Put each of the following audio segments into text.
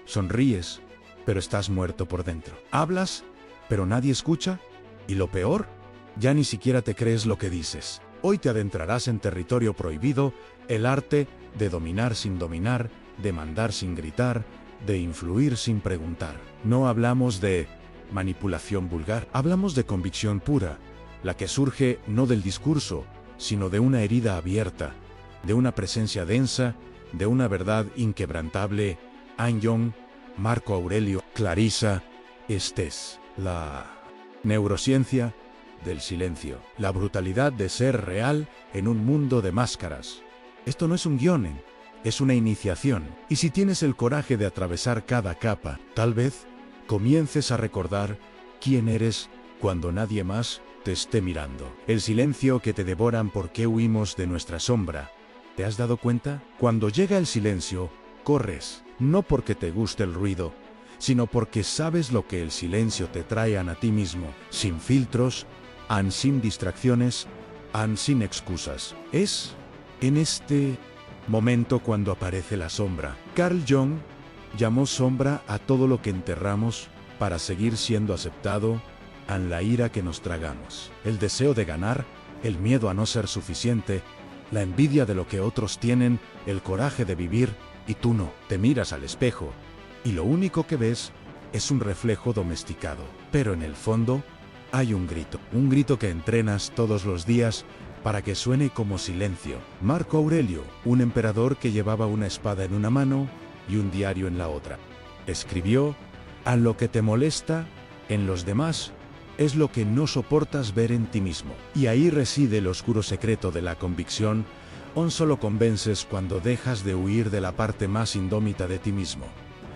Sonríes, pero estás muerto por dentro. Hablas, pero nadie escucha. Y lo peor, ya ni siquiera te crees lo que dices. Hoy te adentrarás en territorio prohibido, el arte de dominar sin dominar, de mandar sin gritar, de influir sin preguntar. No hablamos de manipulación vulgar, hablamos de convicción pura, la que surge no del discurso, sino de una herida abierta, de una presencia densa, de una verdad inquebrantable. Anh Yong, Marco Aurelio, Clarissa Estés. La neurociencia del silencio, la brutalidad de ser real en un mundo de máscaras. Esto no es un guión, es una iniciación. Y si tienes el coraje de atravesar cada capa, tal vez comiences a recordar quién eres cuando nadie más te esté mirando. El silencio que te devoran porque huimos de nuestra sombra. ¿Te has dado cuenta? Cuando llega el silencio, corres, no porque te guste el ruido, sino porque sabes lo que el silencio te trae a ti mismo, sin filtros, sin distracciones, sin excusas. Es en este momento cuando aparece la sombra. Carl Jung llamó sombra a todo lo que enterramos para seguir siendo aceptado, en la ira que nos tragamos, el deseo de ganar, el miedo a no ser suficiente, la envidia de lo que otros tienen, el coraje de vivir, y tú no. Te miras al espejo, y lo único que ves es un reflejo domesticado. Pero en el fondo, hay un grito que entrenas todos los días para que suene como silencio. Marco Aurelio, un emperador que llevaba una espada en una mano y un diario en la otra, escribió: a lo que te molesta en los demás es lo que no soportas ver en ti mismo. Y ahí reside el oscuro secreto de la convicción. Solo convences cuando dejas de huir de la parte más indómita de ti mismo.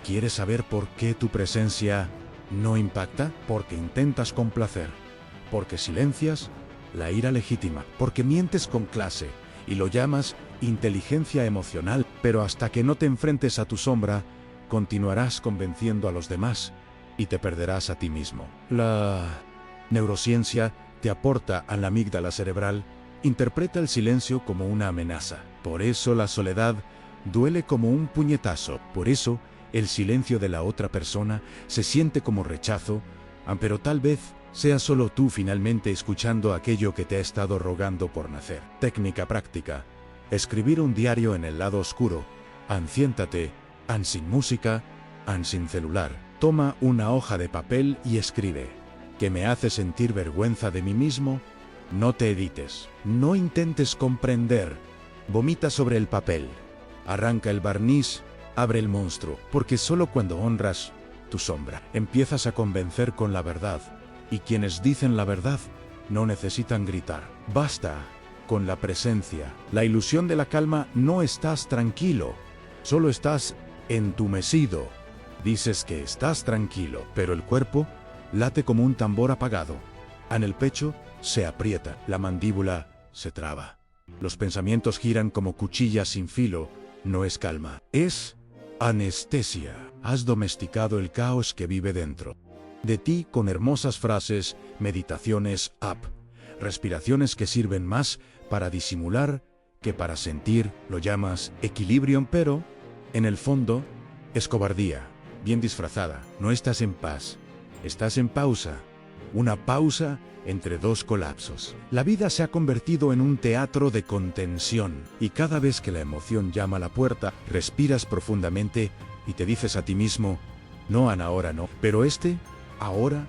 ¿Quieres saber por qué tu presencia no impacta? Porque intentas complacer, porque silencias la ira legítima, porque mientes con clase y lo llamas inteligencia emocional, pero hasta que no te enfrentes a tu sombra, continuarás convenciendo a los demás y te perderás a ti mismo. La neurociencia te aporta a la amígdala cerebral, interpreta el silencio como una amenaza. Por eso la soledad duele como un puñetazo. Por eso el silencio de la otra persona se siente como rechazo, pero tal vez sea solo tú finalmente escuchando aquello que te ha estado rogando por nacer. Técnica práctica: escribir un diario en el lado oscuro. Siéntate, sin música, sin celular. Toma una hoja de papel y escribe: que me hace sentir vergüenza de mí mismo. No te edites, no intentes comprender. Vomita sobre el papel. Arranca el barniz, abre el monstruo, porque solo cuando honras tu sombra empiezas a convencer con la verdad. Y quienes dicen la verdad no necesitan gritar. Basta con la presencia. La ilusión de la calma. No estás tranquilo, solo estás entumecido. Dices que estás tranquilo, pero el cuerpo late como un tambor apagado. En el pecho se aprieta, la mandíbula se traba. Los pensamientos giran como cuchillas sin filo. No es calma, es anestesia. Has domesticado el caos que vive dentro de ti con hermosas frases, meditaciones, respiraciones que sirven más para disimular que para sentir. Lo llamas equilibrio, pero en el fondo es cobardía, bien disfrazada. No estás en paz, estás en pausa. Una pausa entre dos colapsos. La vida se ha convertido en un teatro de contención, y cada vez que la emoción llama a la puerta, respiras profundamente y te dices a ti mismo: no, ahora no. Pero ahora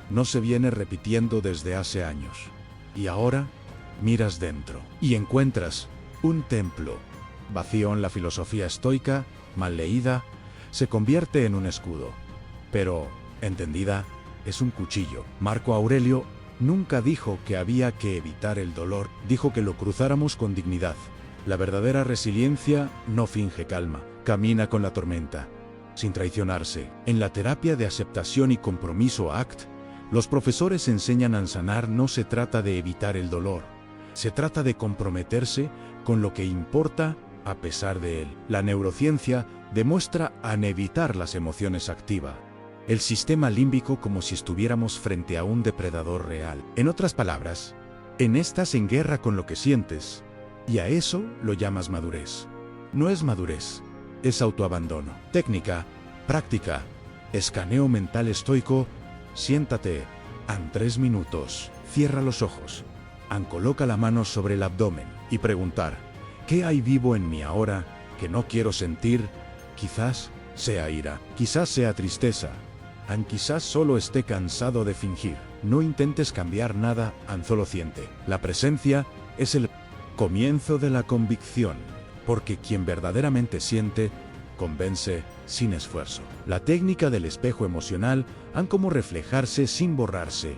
no se viene repitiendo desde hace años. Y ahora miras dentro y encuentras un templo vacío. En la filosofía estoica, mal leída, se convierte en un escudo, pero entendida es un cuchillo. Marco Aurelio nunca dijo que había que evitar el dolor, dijo que lo cruzáramos con dignidad. La verdadera resiliencia no finge calma, camina con la tormenta, sin traicionarse. En la terapia de aceptación y compromiso ACT, los profesores enseñan a sanar. No se trata de evitar el dolor, se trata de comprometerse con lo que importa a pesar de él. La neurociencia demuestra evitar las emociones activa el sistema límbico como si estuviéramos frente a un depredador real. En otras palabras, estás en guerra con lo que sientes, y a eso lo llamas madurez. No es madurez, es autoabandono. Técnica: Práctica. Escaneo mental estoico. Siéntate. En 3 minutos. Cierra los ojos. Coloca la mano sobre el abdomen y preguntar: ¿qué hay vivo en mí ahora que no quiero sentir? Quizás sea ira, quizás sea tristeza, quizás solo esté cansado de fingir. No intentes cambiar nada, solo siente. La presencia es el comienzo de la convicción, porque quien verdaderamente siente, convence sin esfuerzo. La técnica del espejo emocional como reflejarse sin borrarse.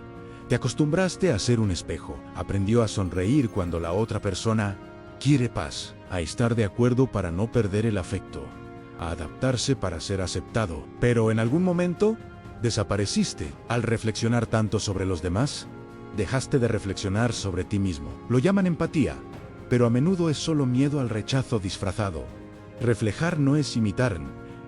Te acostumbraste a ser un espejo, aprendió a sonreír cuando la otra persona quiere paz, a estar de acuerdo para no perder el afecto, a adaptarse para ser aceptado. Pero en algún momento, desapareciste. Al reflexionar tanto sobre los demás, dejaste de reflexionar sobre ti mismo. Lo llaman empatía, pero a menudo es solo miedo al rechazo disfrazado. Reflejar no es imitar,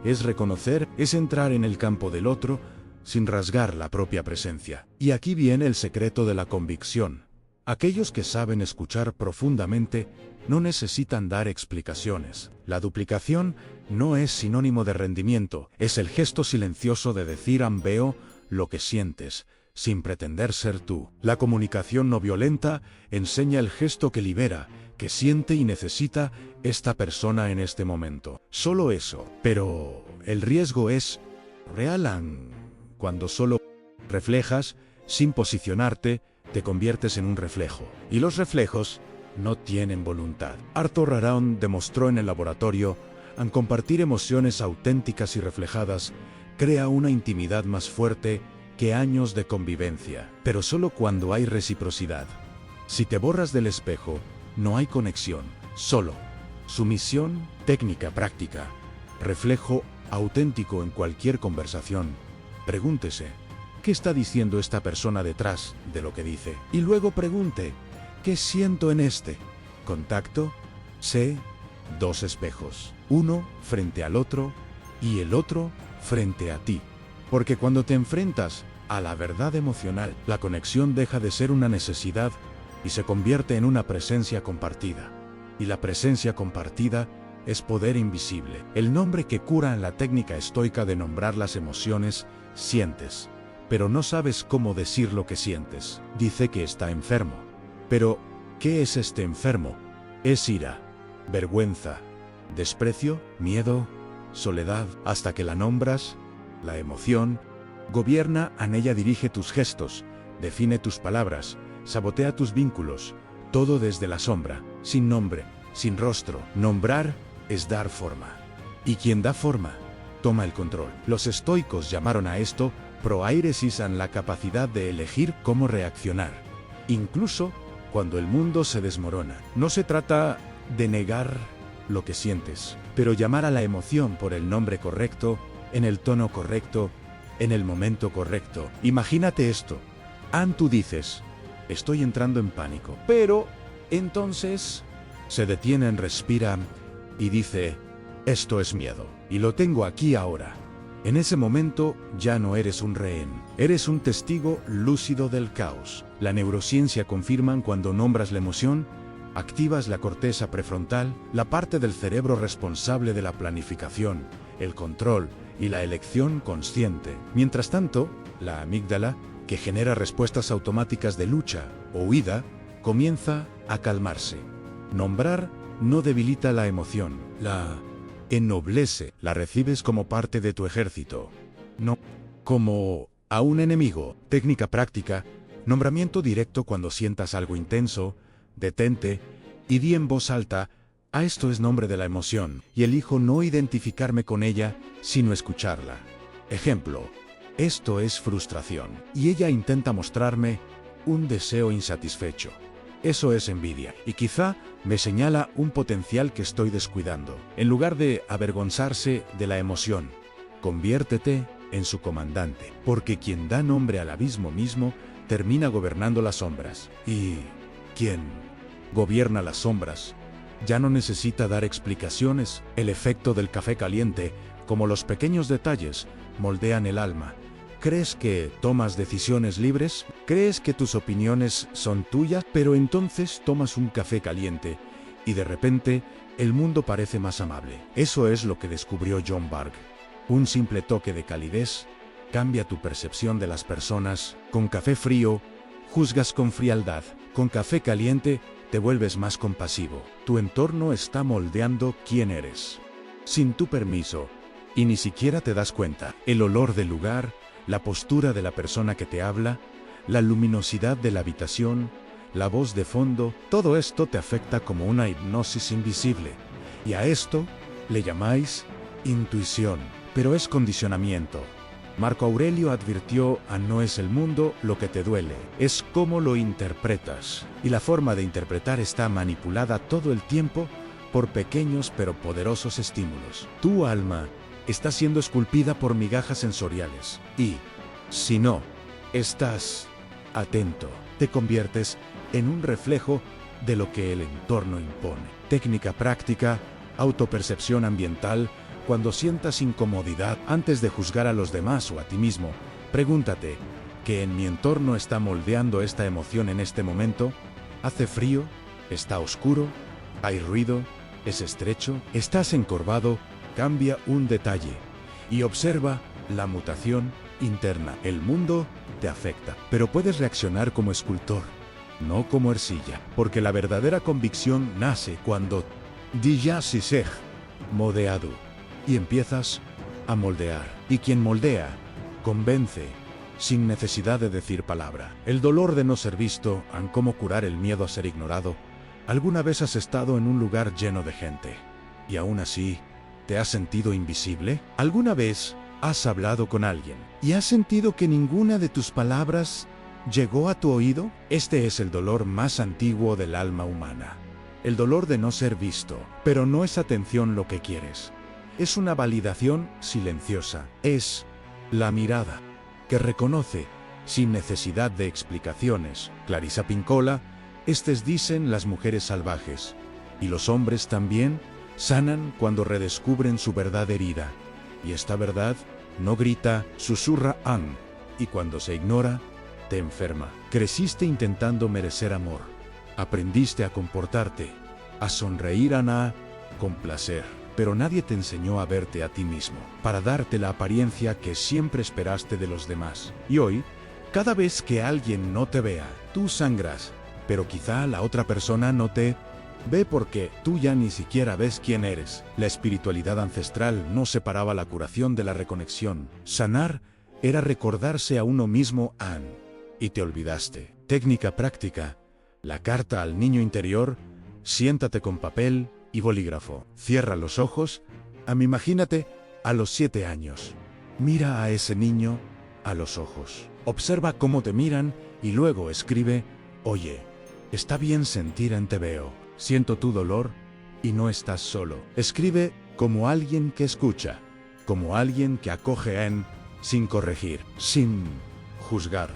es reconocer, es entrar en el campo del otro, sin rasgar la propia presencia. Y aquí viene el secreto de la convicción. Aquellos que saben escuchar profundamente no necesitan dar explicaciones. La duplicación no es sinónimo de rendimiento, es el gesto silencioso de decir veo lo que sientes, sin pretender ser tú. La comunicación no violenta enseña el gesto que libera, que siente y necesita esta persona en este momento. Solo eso. Pero el riesgo es real cuando solo reflejas, sin posicionarte, te conviertes en un reflejo. Y los reflejos no tienen voluntad. Arthur Around demostró en el laboratorio, compartir emociones auténticas y reflejadas, crea una intimidad más fuerte que años de convivencia. Pero solo cuando hay reciprocidad. Si te borras del espejo, no hay conexión, solo sumisión, técnica práctica, reflejo auténtico en cualquier conversación. Pregúntese, ¿qué está diciendo esta persona detrás de lo que dice? Y luego pregunte, ¿qué siento en este contacto? Sé 2 espejos, uno frente al otro y el otro frente a ti. Porque cuando te enfrentas a la verdad emocional, la conexión deja de ser una necesidad y se convierte en una presencia compartida. Y la presencia compartida es poder invisible. El nombre que cura en la técnica estoica de nombrar las emociones. Sientes, pero no sabes cómo decir lo que sientes. Dice que está enfermo. Pero, ¿qué es este enfermo? Es ira, vergüenza, desprecio, miedo, soledad. Hasta que la nombras, la emoción gobierna en ella, dirige tus gestos, define tus palabras, sabotea tus vínculos, todo desde la sombra, sin nombre, sin rostro. Nombrar es dar forma. Y quien da forma, toma el control. Los estoicos llamaron a esto proairesis, la capacidad de elegir cómo reaccionar, incluso cuando el mundo se desmorona. No se trata de negar lo que sientes, pero llamar a la emoción por el nombre correcto, en el tono correcto, en el momento correcto. Imagínate esto. Tú dices, estoy entrando en pánico. Pero, entonces, se detienen, respiran y dice, esto es miedo. Y lo tengo aquí ahora. En ese momento ya no eres un rehén, eres un testigo lúcido del caos. La neurociencia confirma cuando nombras la emoción, activas la corteza prefrontal, la parte del cerebro responsable de la planificación, el control y la elección consciente. Mientras tanto, la amígdala, que genera respuestas automáticas de lucha o huida, comienza a calmarse. Nombrar no debilita la emoción, la ennoblece, la recibes como parte de tu ejército, no como a un enemigo. Técnica práctica, nombramiento directo. Cuando sientas algo intenso, detente y di en voz alta, esto es nombre de la emoción, y elijo no identificarme con ella, sino escucharla. Ejemplo, esto es frustración, y ella intenta mostrarme un deseo insatisfecho. Eso es envidia, y quizá me señala un potencial que estoy descuidando. En lugar de avergonzarse de la emoción, conviértete en su comandante, porque quien da nombre al abismo mismo termina gobernando las sombras. Y quien gobierna las sombras ya no necesita dar explicaciones. El efecto del café caliente, como los pequeños detalles, moldean el alma. ¿Crees que tomas decisiones libres? ¿Crees que tus opiniones son tuyas? Pero entonces tomas un café caliente y de repente el mundo parece más amable. Eso es lo que descubrió John Berg. Un simple toque de calidez cambia tu percepción de las personas. Con café frío, juzgas con frialdad. Con café caliente, te vuelves más compasivo. Tu entorno está moldeando quién eres, sin tu permiso, y ni siquiera te das cuenta. El olor del lugar, la postura de la persona que te habla, la luminosidad de la habitación, la voz de fondo, todo esto te afecta como una hipnosis invisible. Y a esto le llamáis intuición, pero es condicionamiento. Marco Aurelio advirtió: no es el mundo lo que te duele, es cómo lo interpretas. Y la forma de interpretar está manipulada todo el tiempo por pequeños pero poderosos estímulos. Tu alma está siendo esculpida por migajas sensoriales. Y, si no estás atento, te conviertes en un reflejo de lo que el entorno impone. Técnica práctica, autopercepción ambiental. Cuando sientas incomodidad, antes de juzgar a los demás o a ti mismo, pregúntate: ¿qué en mi entorno está moldeando esta emoción en este momento? ¿Hace frío? ¿Está oscuro? ¿Hay ruido? ¿Es estrecho? ¿Estás encorvado? Cambia un detalle y observa la mutación interna. El mundo te afecta, pero puedes reaccionar como escultor, no como arcilla, porque la verdadera convicción nace cuando dijasisej modeado y empiezas a moldear. Y quien moldea, convence, sin necesidad de decir palabra. El dolor de no ser visto, cómo curar el miedo a ser ignorado. ¿Alguna vez has estado en un lugar lleno de gente y aún así te has sentido invisible? ¿Alguna vez has hablado con alguien y has sentido que ninguna de tus palabras llegó a tu oído? Este es el dolor más antiguo del alma humana. El dolor de no ser visto, pero no es atención lo que quieres. Es una validación silenciosa. Es la mirada que reconoce sin necesidad de explicaciones. Clarisa Pinkola: estes dicen las mujeres salvajes, y los hombres también sanan cuando redescubren su verdad herida. Y esta verdad no grita, susurra, y cuando se ignora, te enferma. Creciste intentando merecer amor. Aprendiste a comportarte, a sonreír, con placer. Pero nadie te enseñó a verte a ti mismo, para darte la apariencia que siempre esperaste de los demás. Y hoy, cada vez que alguien no te vea, tú sangras, pero quizá la otra persona no te ve porque tú ya ni siquiera ves quién eres. La espiritualidad ancestral no separaba la curación de la reconexión. Sanar era recordarse a uno mismo, y te olvidaste. Técnica práctica. La carta al niño interior. Siéntate con papel y bolígrafo. Cierra los ojos. Imagínate a los 7 años. Mira a ese niño a los ojos. Observa cómo te miran y luego escribe: oye, está bien sentir te veo. Siento tu dolor y no estás solo. Escribe como alguien que escucha, como alguien que acoge sin corregir, sin juzgar.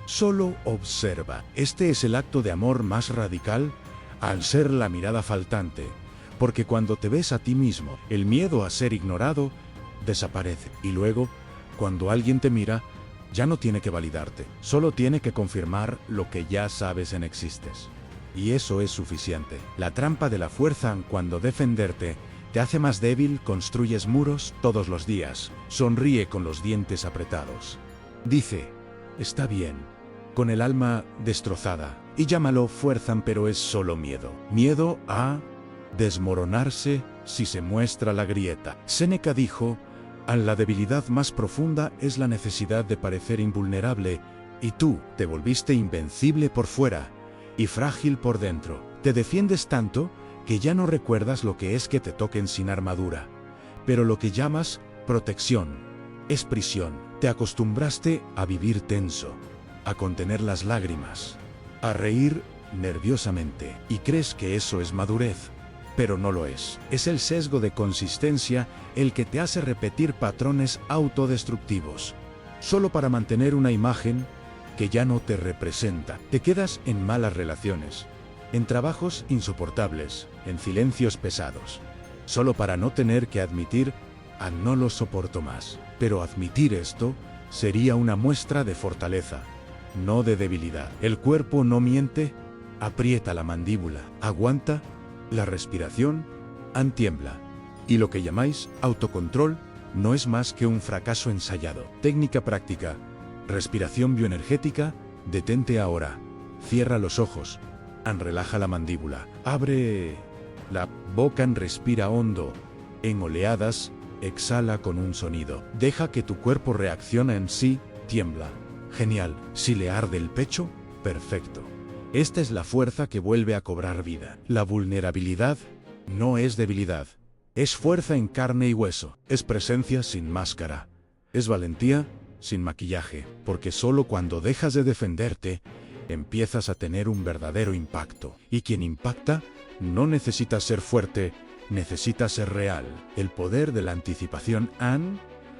Solo observa. Este es el acto de amor más radical, al ser la mirada faltante. Porque cuando te ves a ti mismo, el miedo a ser ignorado desaparece. Y luego, cuando alguien te mira, ya no tiene que validarte, solo tiene que confirmar lo que ya sabes existes. Y eso es suficiente. La trampa de la fuerza: cuando defenderte te hace más débil, construyes muros todos los días. Sonríe con los dientes apretados. Dice: está bien, con el alma destrozada. Y llámalo fuerza, pero es solo miedo. Miedo a desmoronarse si se muestra la grieta. Séneca dijo: la debilidad más profunda es la necesidad de parecer invulnerable, y tú te volviste invencible por fuera y frágil por dentro. Te defiendes tanto que ya no recuerdas lo que es que te toquen sin armadura. Pero lo que llamas protección es prisión. Te acostumbraste a vivir tenso, a contener las lágrimas, a reír nerviosamente, y crees que eso es madurez. Pero no lo es. Es el sesgo de consistencia el que te hace repetir patrones autodestructivos, solo para mantener una imagen que ya no te representa. Te quedas en malas relaciones, en trabajos insoportables, en silencios pesados, solo para no tener que admitir: no lo soporto más. Pero admitir esto sería una muestra de fortaleza, no de debilidad. El cuerpo no miente. Aprieta la mandíbula, aguanta la respiración, tiembla. Y lo que llamáis autocontrol no es más que un fracaso ensayado. Técnica práctica. Respiración bioenergética. Detente ahora. Cierra los ojos. Relaja la mandíbula. Abre la boca. Respira hondo. En oleadas. Exhala con un sonido. Deja que tu cuerpo reaccione en sí. Tiembla. Genial. Si le arde el pecho, perfecto. Esta es la fuerza que vuelve a cobrar vida. La vulnerabilidad no es debilidad. Es fuerza en carne y hueso. Es presencia sin máscara. Es valentía sin maquillaje. Porque solo cuando dejas de defenderte, empiezas a tener un verdadero impacto. Y quien impacta no necesita ser fuerte, necesita ser real. El poder de la anticipación.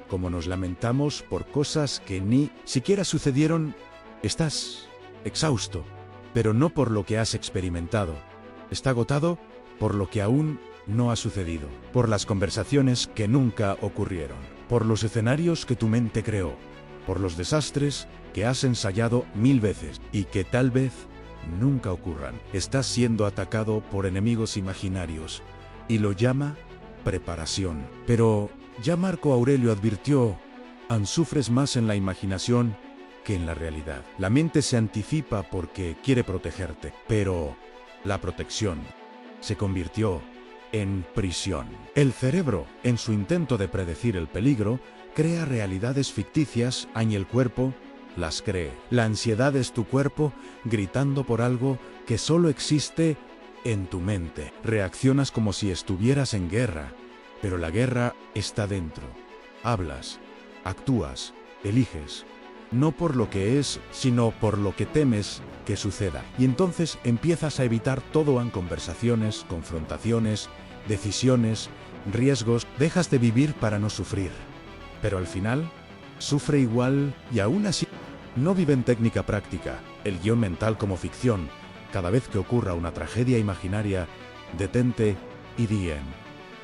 Como nos lamentamos por cosas que ni siquiera sucedieron, estás exhausto, pero no por lo que has experimentado. Está agotado por lo que aún no ha sucedido, por las conversaciones que nunca ocurrieron, por los escenarios que tu mente creó, por los desastres que has ensayado 1000 veces y que tal vez nunca ocurran. Estás siendo atacado por enemigos imaginarios y lo llama preparación. Pero ya Marco Aurelio advirtió, sufres más en la imaginación que en la realidad. La mente se anticipa porque quiere protegerte, pero la protección se convirtió en prisión. El cerebro, en su intento de predecir el peligro, crea realidades ficticias y el cuerpo las cree. La ansiedad es tu cuerpo gritando por algo que solo existe en tu mente. Reaccionas como si estuvieras en guerra, pero la guerra está dentro. Hablas, actúas, eliges. No por lo que es, sino por lo que temes que suceda. Y entonces empiezas a evitar todo en conversaciones, confrontaciones, decisiones, riesgos. Dejas de vivir para no sufrir. Pero al final, sufre igual y aún así no vive en técnica práctica, el guión mental como ficción. Cada vez que ocurra una tragedia imaginaria, detente y di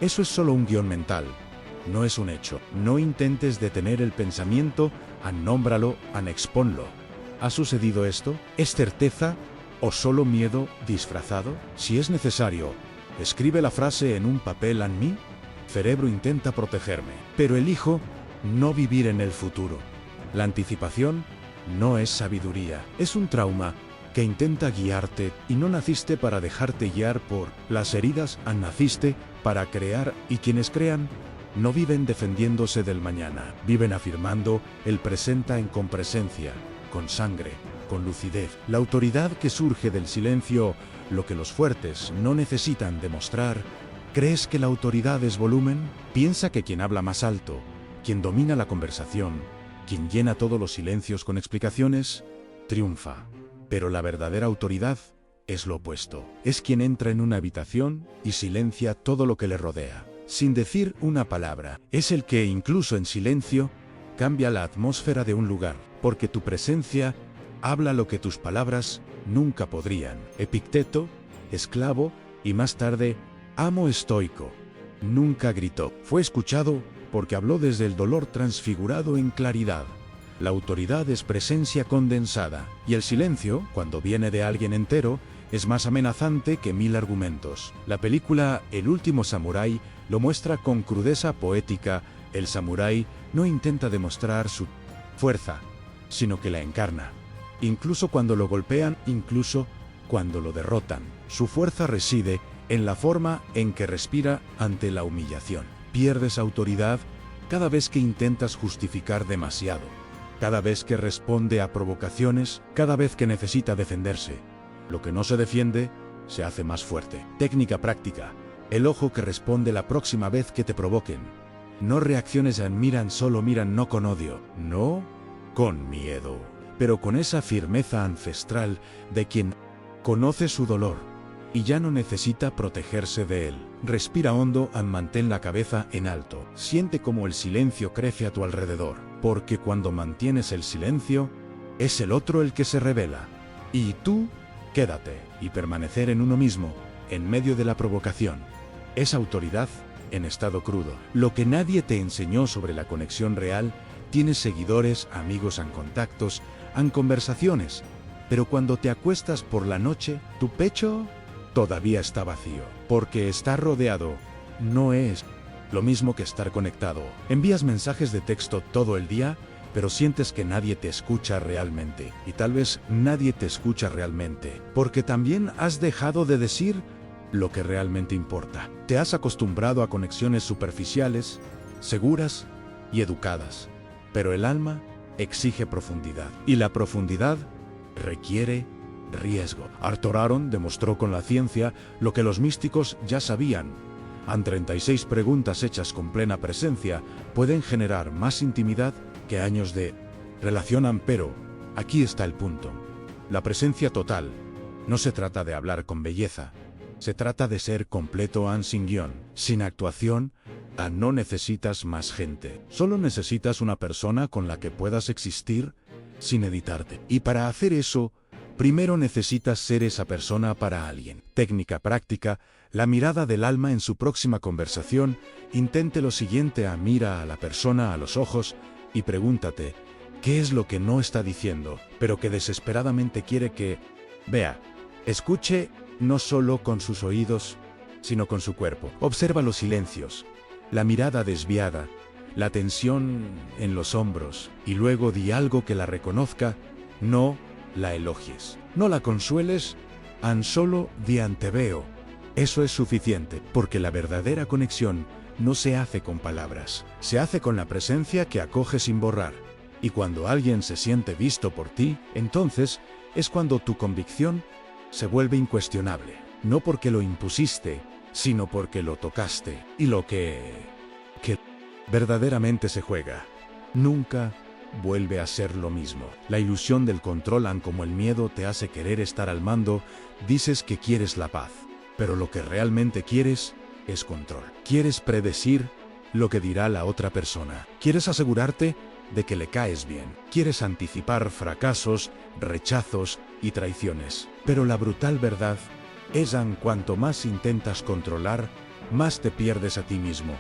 eso es solo un guión mental, no es un hecho. No intentes detener el pensamiento, nómbralo, expónlo. ¿Ha sucedido esto? ¿Es certeza o solo miedo disfrazado? Si es necesario, escribe la frase en un papel. Mi cerebro intenta protegerme, pero elijo no vivir en el futuro. La anticipación no es sabiduría, es un trauma que intenta guiarte y no naciste para dejarte guiar por las heridas, naciste para crear, y quienes crean no viven defendiéndose del mañana, viven afirmando el presente con presencia, con sangre, con lucidez. La autoridad que surge del silencio, lo que los fuertes no necesitan demostrar. ¿Crees que la autoridad es volumen? Piensa que quien habla más alto, quien domina la conversación, quien llena todos los silencios con explicaciones, triunfa. Pero la verdadera autoridad es lo opuesto. Es quien entra en una habitación y silencia todo lo que le rodea, sin decir una palabra. Es el que, incluso en silencio, cambia la atmósfera de un lugar, porque tu presencia habla lo que tus palabras nunca podrían. Epicteto, esclavo, y más tarde, amo estoico, nunca gritó. Fue escuchado porque habló desde el dolor transfigurado en claridad. La autoridad es presencia condensada, y el silencio, cuando viene de alguien entero, es más amenazante que 1000 argumentos. La película El último samurái lo muestra con crudeza poética. El samurái no intenta demostrar su fuerza, sino que la encarna. Incluso cuando lo golpean, incluso cuando lo derrotan. Su fuerza reside en la forma en que respira ante la humillación. Pierdes autoridad cada vez que intentas justificar demasiado, cada vez que responde a provocaciones, cada vez que necesita defenderse. Lo que no se defiende se hace más fuerte. Técnica práctica. El ojo que responde la próxima vez que te provoquen. No reacciones solo miran, no con odio, no con miedo, pero con esa firmeza ancestral de quien conoce su dolor y ya no necesita protegerse de él. Respira hondo, mantén la cabeza en alto. Siente como el silencio crece a tu alrededor, porque cuando mantienes el silencio, es el otro el que se revela. Y tú, quédate, y permanecer en uno mismo, en medio de la provocación. Es autoridad en estado crudo. Lo que nadie te enseñó sobre la conexión real, tienes seguidores, amigos, contactos, conversaciones, pero cuando te acuestas por la noche, tu pecho todavía está vacío, porque estar rodeado no es lo mismo que estar conectado. Envías mensajes de texto todo el día, pero sientes que nadie te escucha realmente. Y tal vez nadie te escucha realmente, porque también has dejado de decir lo que realmente importa. Te has acostumbrado a conexiones superficiales, seguras y educadas. Pero el alma exige profundidad. Y la profundidad requiere riesgo. Arthur Aaron demostró con la ciencia lo que los místicos ya sabían. 36 preguntas hechas con plena presencia pueden generar más intimidad que años de relación, pero aquí está el punto. La presencia total no se trata de hablar con belleza. Se trata de ser completo sin guión, sin actuación. No necesitas más gente. Solo necesitas una persona con la que puedas existir sin editarte. Y para hacer eso, primero necesitas ser esa persona para alguien. Técnica práctica, la mirada del alma en su próxima conversación. Intente lo siguiente: mira a la persona a los ojos y pregúntate, ¿qué es lo que no está diciendo, pero que desesperadamente quiere que vea? Escuche no solo con sus oídos, sino con su cuerpo. Observa los silencios, la mirada desviada, la tensión en los hombros, y luego di algo que la reconozca. No la elogies, no la consueles, solo di te veo. Eso es suficiente, porque la verdadera conexión no se hace con palabras, se hace con la presencia que acoge sin borrar. Y cuando alguien se siente visto por ti, entonces es cuando tu convicción se vuelve incuestionable, no porque lo impusiste, sino porque lo tocaste. Y lo que verdaderamente se juega nunca vuelve a ser lo mismo. La ilusión del control, como el miedo te hace querer estar al mando. Dices que quieres la paz, pero lo que realmente quieres es control. Quieres predecir lo que dirá la otra persona. Quieres asegurarte de que le caes bien. Quieres anticipar fracasos, rechazos y traiciones. Pero la brutal verdad es cuanto más intentas controlar, más te pierdes a ti mismo.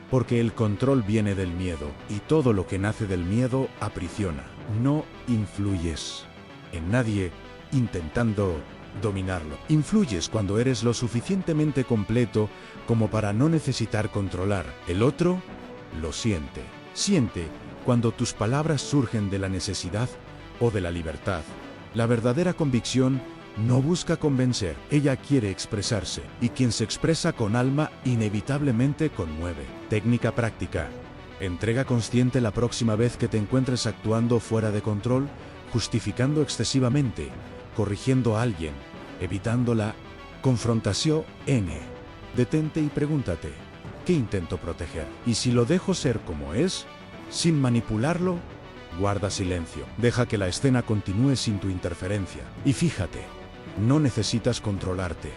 Porque el control viene del miedo, y todo lo que nace del miedo aprisiona. No influyes en nadie intentando dominarlo. Influyes cuando eres lo suficientemente completo como para no necesitar controlar. El otro lo siente. Siente cuando tus palabras surgen de la necesidad o de la libertad. La verdadera convicción no busca convencer, ella quiere expresarse, y quien se expresa con alma inevitablemente conmueve. Técnica práctica. Entrega consciente la próxima vez que te encuentres actuando fuera de control, justificando excesivamente, corrigiendo a alguien, evitando la confrontación. Detente y pregúntate, ¿qué intento proteger? Y si lo dejo ser como es, sin manipularlo, guarda silencio. Deja que la escena continúe sin tu interferencia. Y fíjate, no necesitas controlarte,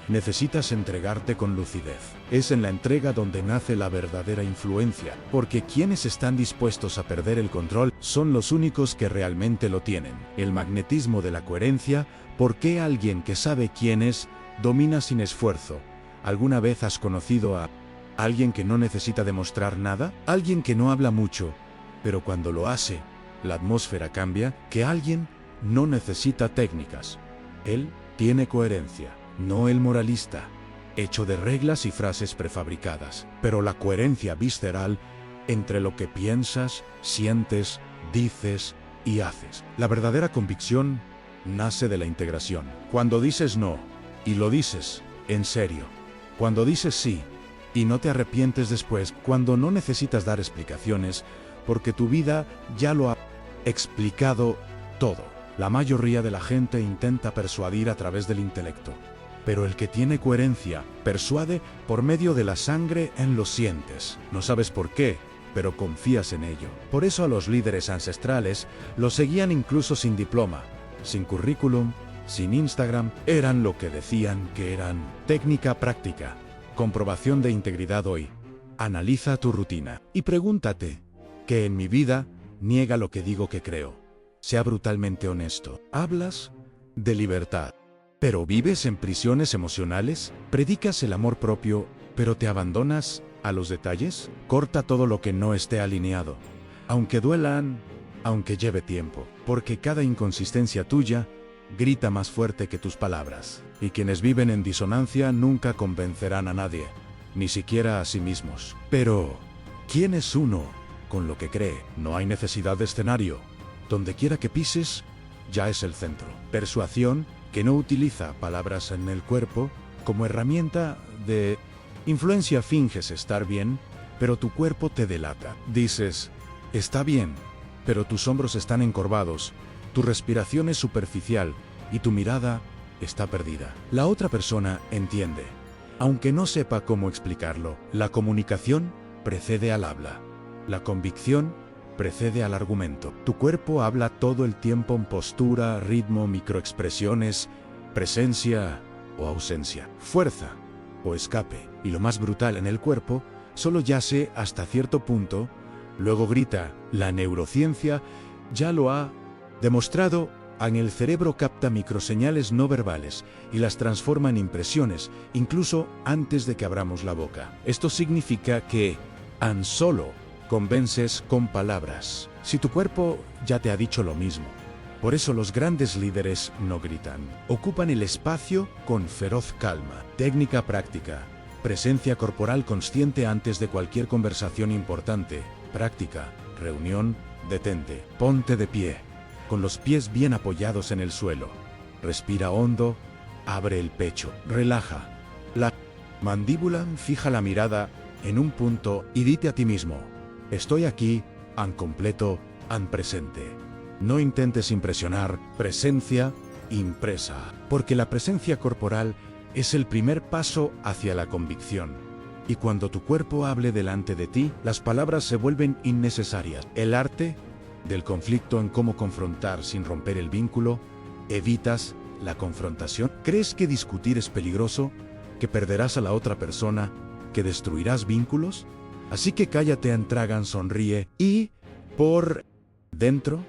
necesitas entregarte con lucidez. Es en la entrega donde nace la verdadera influencia, porque quienes están dispuestos a perder el control son los únicos que realmente lo tienen. El magnetismo de la coherencia. ¿Por qué alguien que sabe quién es domina sin esfuerzo? ¿Alguna vez has conocido a alguien que no necesita demostrar nada? Alguien que no habla mucho, pero cuando lo hace, la atmósfera cambia. Que alguien no necesita técnicas. Él tiene coherencia, no el moralista, hecho de reglas y frases prefabricadas, pero la coherencia visceral entre lo que piensas, sientes, dices y haces. La verdadera convicción nace de la integración. Cuando dices no, y lo dices en serio. Cuando dices sí, y no te arrepientes después. Cuando no necesitas dar explicaciones, porque tu vida ya lo ha explicado todo. La mayoría de la gente intenta persuadir a través del intelecto, pero el que tiene coherencia persuade por medio de la sangre. Lo sientes. No sabes por qué, pero confías en ello. Por eso a los líderes ancestrales los seguían incluso sin diploma, sin currículum, sin Instagram. Eran lo que decían que eran. Técnica práctica. Comprobación de integridad hoy. Analiza tu rutina y pregúntate, ¿qué en mi vida niega lo que digo que creo? Sea brutalmente honesto. ¿Hablas de libertad, pero vives en prisiones emocionales? ¿Predicas el amor propio, pero te abandonas a los detalles? Corta todo lo que no esté alineado, aunque duelan, aunque lleve tiempo, porque cada inconsistencia tuya grita más fuerte que tus palabras. Y quienes viven en disonancia nunca convencerán a nadie. ni siquiera a sí mismos. Pero, ¿quién es uno con lo que cree? No hay necesidad de escenario. Donde quiera que pises, ya es el centro. Persuasión que no utiliza palabras en el cuerpo como herramienta de influencia. Finges estar bien, pero tu cuerpo te delata. Dices, está bien, pero tus hombros están encorvados, tu respiración es superficial y tu mirada está perdida. La otra persona entiende, aunque no sepa cómo explicarlo. La comunicación precede al habla. La convicción precede al argumento. Tu cuerpo habla todo el tiempo en postura, ritmo, microexpresiones, presencia o ausencia, fuerza o escape. Y lo más brutal en el cuerpo solo yace hasta cierto punto, luego grita. La neurociencia ya lo ha demostrado. En el cerebro capta microseñales no verbales y las transforma en impresiones, incluso antes de que abramos la boca. Esto significa que tan solo convences con palabras, si tu cuerpo ya te ha dicho lo mismo. Por eso los grandes líderes no gritan. Ocupan el espacio con feroz calma. Técnica práctica. Presencia corporal consciente antes de cualquier conversación importante. Práctica. Reunión. Detente. Ponte de pie, con los pies bien apoyados en el suelo. Respira hondo. Abre el pecho. Relaja la mandíbula. Fija la mirada en un punto y dite a ti mismo: estoy aquí, en completo, en presente. No intentes impresionar. Presencia impresa. Porque la presencia corporal es el primer paso hacia la convicción. Y cuando tu cuerpo hable delante de ti, las palabras se vuelven innecesarias. El arte del conflicto en cómo confrontar sin romper el vínculo. Evitas la confrontación. ¿Crees que discutir es peligroso? ¿Que perderás a la otra persona? ¿Que destruirás vínculos? Así que cállate, entragan, sonríe y, por dentro,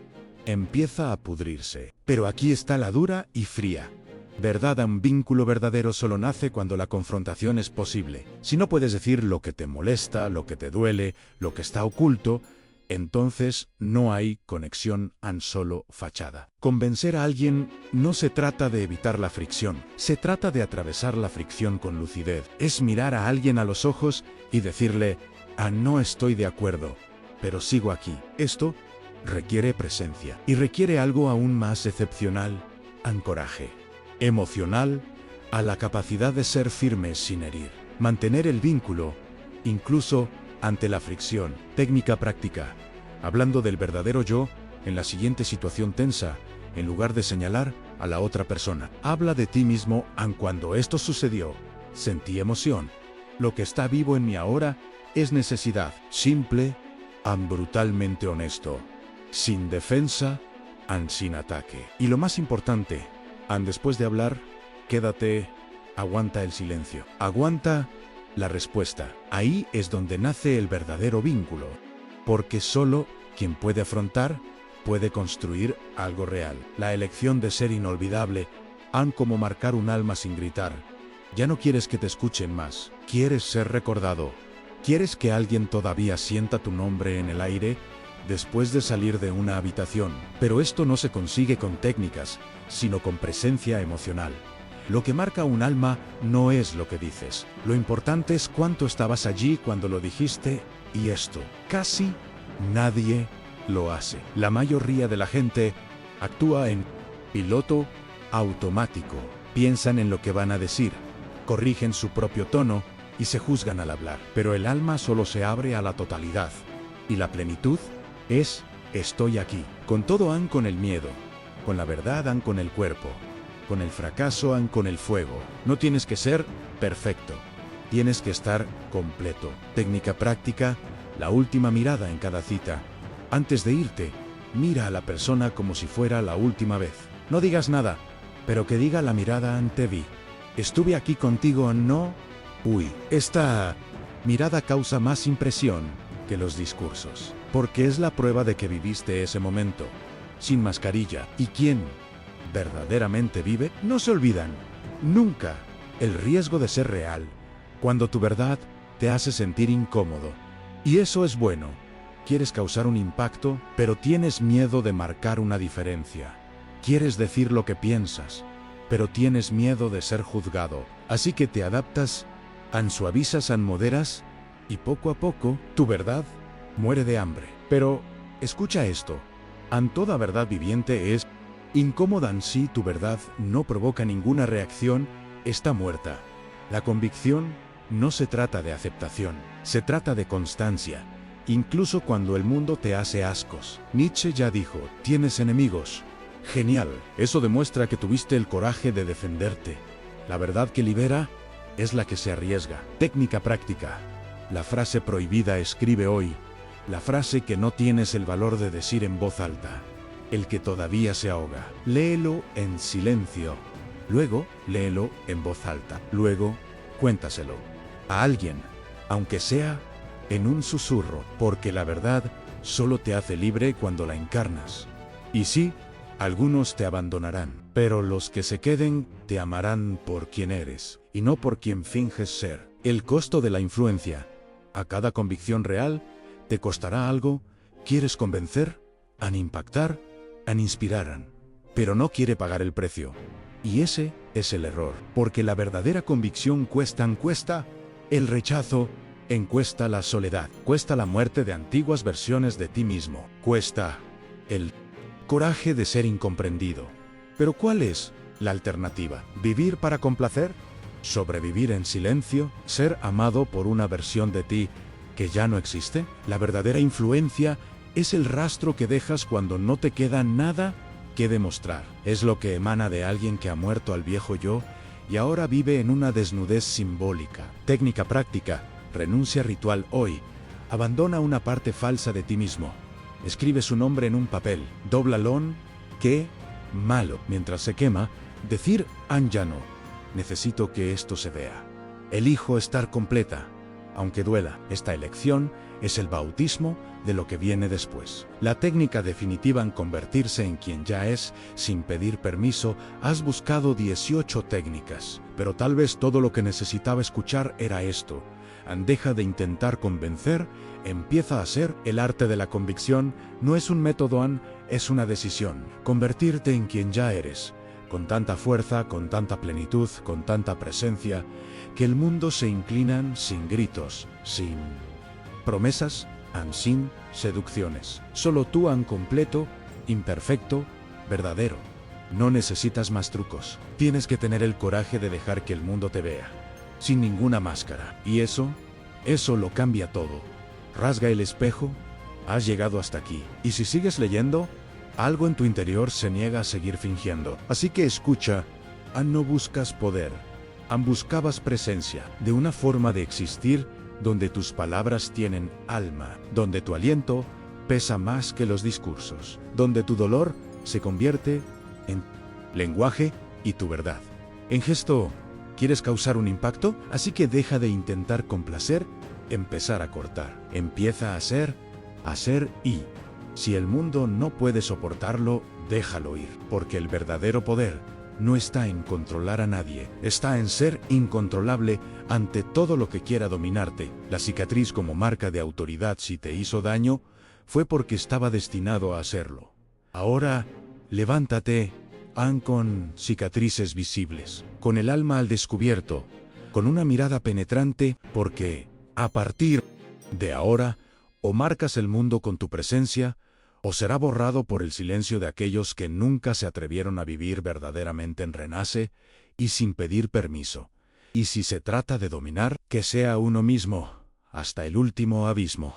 empieza a pudrirse. Pero aquí está la dura y fría verdad. Un vínculo verdadero solo nace cuando la confrontación es posible. Si no puedes decir lo que te molesta, lo que te duele, lo que está oculto, entonces no hay conexión, tan solo fachada. Convencer a alguien no se trata de evitar la fricción, se trata de atravesar la fricción con lucidez. Es mirar a alguien a los ojos y decirle: no estoy de acuerdo, pero sigo aquí. Esto requiere presencia y requiere algo aún más excepcional: ancoraje emocional, a la capacidad de ser firmes sin herir. Mantener el vínculo, incluso ante la fricción. Técnica práctica. Hablando del verdadero yo, en la siguiente situación tensa, en lugar de señalar a la otra persona, habla de ti mismo. Cuando esto sucedió, sentí emoción. Lo que está vivo en mí ahora es necesidad. Simple, brutalmente honesto. Sin defensa, sin ataque. Y lo más importante, después de hablar, quédate, aguanta el silencio. Aguanta la respuesta. Ahí es donde nace el verdadero vínculo. Porque solo quien puede afrontar, puede construir algo real. La elección de ser inolvidable, como marcar un alma sin gritar. Ya no quieres que te escuchen más. Quieres ser recordado. Quieres que alguien todavía sienta tu nombre en el aire después de salir de una habitación. Pero esto no se consigue con técnicas, sino con presencia emocional. Lo que marca un alma no es lo que dices. Lo importante es cuánto estabas allí cuando lo dijiste, y esto casi nadie lo hace. La mayoría de la gente actúa en piloto automático. Piensan en lo que van a decir, corrigen su propio tono y se juzgan al hablar. Pero el alma solo se abre a la totalidad. Y la plenitud es: estoy aquí. Con todo, con el miedo. Con la verdad, con el cuerpo. Con el fracaso, con el fuego. No tienes que ser perfecto. Tienes que estar completo. Técnica práctica. La última mirada en cada cita. Antes de irte, mira a la persona como si fuera la última vez. No digas nada, pero que diga la mirada: te vi. Estuve aquí contigo, no. Uy, esta mirada causa más impresión que los discursos. Porque es la prueba de que viviste ese momento. Sin mascarilla. ¿Y quién verdaderamente vive? No se olvidan nunca el riesgo de ser real cuando tu verdad te hace sentir incómodo. Y eso es bueno. Quieres causar un impacto, pero tienes miedo de marcar una diferencia. Quieres decir lo que piensas, pero tienes miedo de ser juzgado. Así que te adaptas an suavizas, an moderas, y poco a poco, tu verdad muere de hambre. Pero, escucha esto, an toda verdad viviente es incómoda en sí, tu verdad no provoca ninguna reacción, está muerta. La convicción no se trata de aceptación, se trata de constancia, incluso cuando el mundo te hace ascos. Nietzsche ya dijo, tienes enemigos. Genial, eso demuestra que tuviste el coraje de defenderte. La verdad que libera es la que se arriesga. Técnica práctica. La frase prohibida escribe hoy. La frase que no tienes el valor de decir en voz alta. El que todavía se ahoga. Léelo en silencio. Luego, léelo en voz alta. Luego, cuéntaselo a alguien, aunque sea en un susurro, porque la verdad solo te hace libre cuando la encarnas. Y sí, algunos te abandonarán, pero los que se queden te amarán por quien eres, y no por quien finges ser. El costo de la influencia. A cada convicción real, te costará algo. ¿Quieres convencer? ¿An impactar? ¿An inspiraran? Pero no quiere pagar el precio. Y ese es el error, porque la verdadera convicción cuesta el rechazo, cuesta la soledad, cuesta la muerte de antiguas versiones de ti mismo, cuesta el coraje de ser incomprendido. Pero ¿cuál es la alternativa? ¿Vivir para complacer? ¿Sobrevivir en silencio? ¿Ser amado por una versión de ti que ya no existe? La verdadera influencia es el rastro que dejas cuando no te queda nada que demostrar. Es lo que emana de alguien que ha muerto al viejo yo y ahora vive en una desnudez simbólica. Técnica práctica. Renuncia ritual hoy. Abandona una parte falsa de ti mismo. Escribe su nombre en un papel. Dóblalo. Qué malo. Mientras se quema, decir ya no. Necesito que esto se vea. Elijo estar completa. Aunque duela, esta elección es el bautismo de lo que viene después. La técnica definitiva en convertirse en quien ya es, sin pedir permiso. Has buscado 18 técnicas, pero tal vez todo lo que necesitaba escuchar era esto. Deja de intentar convencer, empieza a ser. El arte de la convicción no es un método, es una decisión. Convertirte en quien ya eres, con tanta fuerza, con tanta plenitud, con tanta presencia, que el mundo se inclinan sin gritos, sin promesas, sin seducciones. Solo tú completo, imperfecto, verdadero. No necesitas más trucos. Tienes que tener el coraje de dejar que el mundo te vea, sin ninguna máscara. Y eso lo cambia todo. Rasga el espejo, has llegado hasta aquí. Y si sigues leyendo, algo en tu interior se niega a seguir fingiendo. Así que escucha, no buscas poder, buscabas presencia, de una forma de existir donde tus palabras tienen alma, donde tu aliento pesa más que los discursos, donde tu dolor se convierte en lenguaje y tu verdad. En gesto, ¿quieres causar un impacto? Así que deja de intentar complacer, empezar a cortar. Empieza a ser y, si el mundo no puede soportarlo, déjalo ir, porque el verdadero poder no está en controlar a nadie, está en ser incontrolable ante todo lo que quiera dominarte. La cicatriz como marca de autoridad, si te hizo daño, fue porque estaba destinado a hacerlo. Ahora, levántate, con cicatrices visibles, con el alma al descubierto, con una mirada penetrante, porque, a partir de ahora, o marcas el mundo con tu presencia, o será borrado por el silencio de aquellos que nunca se atrevieron a vivir verdaderamente en Renace y sin pedir permiso. Y si se trata de dominar, que sea uno mismo, hasta el último abismo.